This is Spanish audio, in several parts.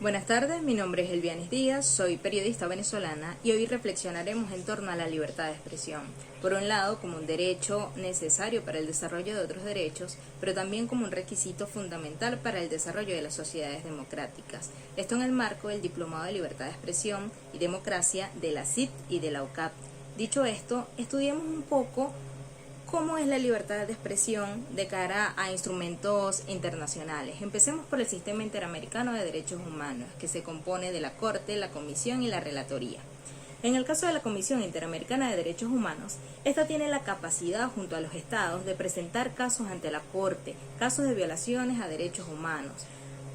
Buenas tardes, mi nombre es Elvianis Díaz, soy periodista venezolana y hoy reflexionaremos en torno a la libertad de expresión. Por un lado, como un derecho necesario para el desarrollo de otros derechos, pero también como un requisito fundamental para el desarrollo de las sociedades democráticas. Esto en el marco del Diplomado de Libertad de Expresión y Democracia de la CIT y de la UCAP. Dicho esto, estudiemos un poco ¿cómo es la libertad de expresión de cara a instrumentos internacionales? Empecemos por el Sistema Interamericano de Derechos Humanos, que se compone de la Corte, la Comisión y la Relatoría. En el caso de la Comisión Interamericana de Derechos Humanos, esta tiene la capacidad junto a los estados de presentar casos ante la Corte, casos de violaciones a derechos humanos.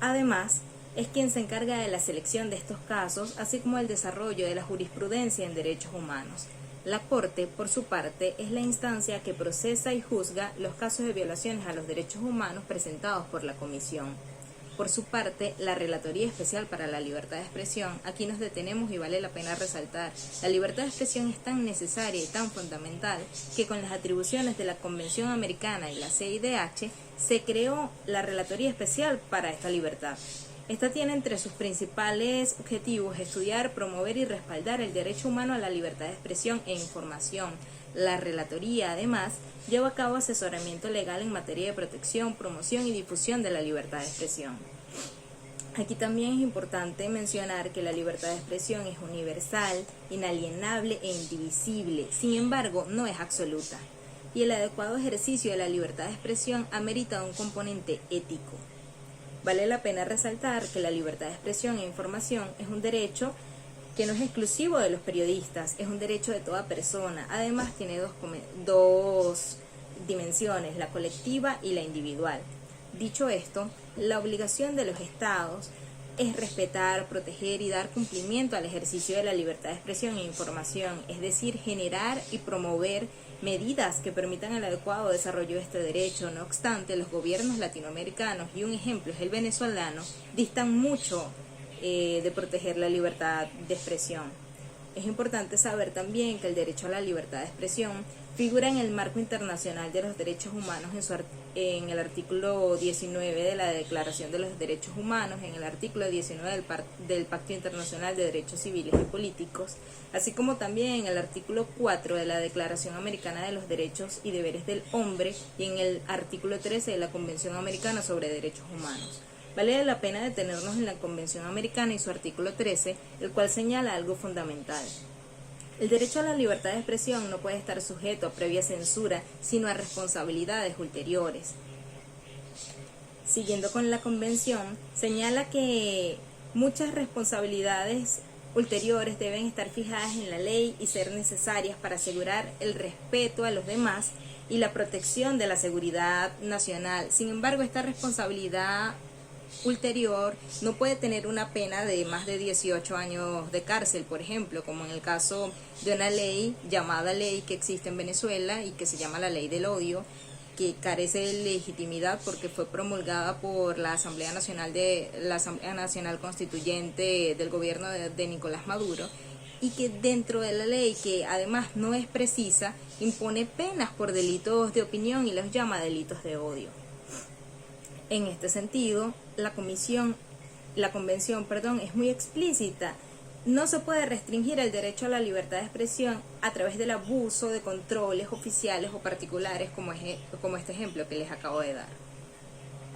Además, es quien se encarga de la selección de estos casos, así como el desarrollo de la jurisprudencia en derechos humanos. La Corte, por su parte, es la instancia que procesa y juzga los casos de violaciones a los derechos humanos presentados por la Comisión. Por su parte, la Relatoría Especial para la Libertad de Expresión, aquí nos detenemos y vale la pena resaltar, la libertad de expresión es tan necesaria y tan fundamental que con las atribuciones de la Convención Americana y la CIDH se creó la Relatoría Especial para esta libertad. Esta tiene entre sus principales objetivos estudiar, promover y respaldar el derecho humano a la libertad de expresión e información. La Relatoría, además, lleva a cabo asesoramiento legal en materia de protección, promoción y difusión de la libertad de expresión. Aquí también es importante mencionar que la libertad de expresión es universal, inalienable e indivisible, sin embargo, no es absoluta. Y el adecuado ejercicio de la libertad de expresión amerita un componente ético. Vale la pena resaltar que la libertad de expresión e información es un derecho que no es exclusivo de los periodistas, es un derecho de toda persona. Además tiene dos dimensiones, la colectiva y la individual. Dicho esto, la obligación de los estados es respetar, proteger y dar cumplimiento al ejercicio de la libertad de expresión e información, es decir, generar y promover medidas que permitan el adecuado desarrollo de este derecho. No obstante, los gobiernos latinoamericanos, y un ejemplo es el venezolano, distan mucho de proteger la libertad de expresión. Es importante saber también que el derecho a la libertad de expresión figura en el marco internacional de los derechos humanos en el artículo 19 de la Declaración de los Derechos Humanos, en el artículo 19 del Pacto Internacional de Derechos Civiles y Políticos, así como también en el artículo 4 de la Declaración Americana de los Derechos y Deberes del Hombre y en el artículo 13 de la Convención Americana sobre Derechos Humanos. Vale la pena detenernos en la Convención Americana y su artículo 13, el cual señala algo fundamental. El derecho a la libertad de expresión no puede estar sujeto a previa censura, sino a responsabilidades ulteriores. Siguiendo con la Convención, señala que muchas responsabilidades ulteriores deben estar fijadas en la ley y ser necesarias para asegurar el respeto a los demás y la protección de la seguridad nacional. Sin embargo, esta responsabilidad ulterior no puede tener una pena de más de 18 años de cárcel, por ejemplo, como en el caso de una ley llamada ley que existe en Venezuela y que se llama la Ley del Odio, que carece de legitimidad porque fue promulgada por la Asamblea Nacional Constituyente del gobierno de Nicolás Maduro, y que dentro de la ley, que además no es precisa, impone penas por delitos de opinión y los llama delitos de odio. En este sentido, la convención es muy explícita. No se puede restringir el derecho a la libertad de expresión a través del abuso de controles oficiales o particulares como este ejemplo que les acabo de dar.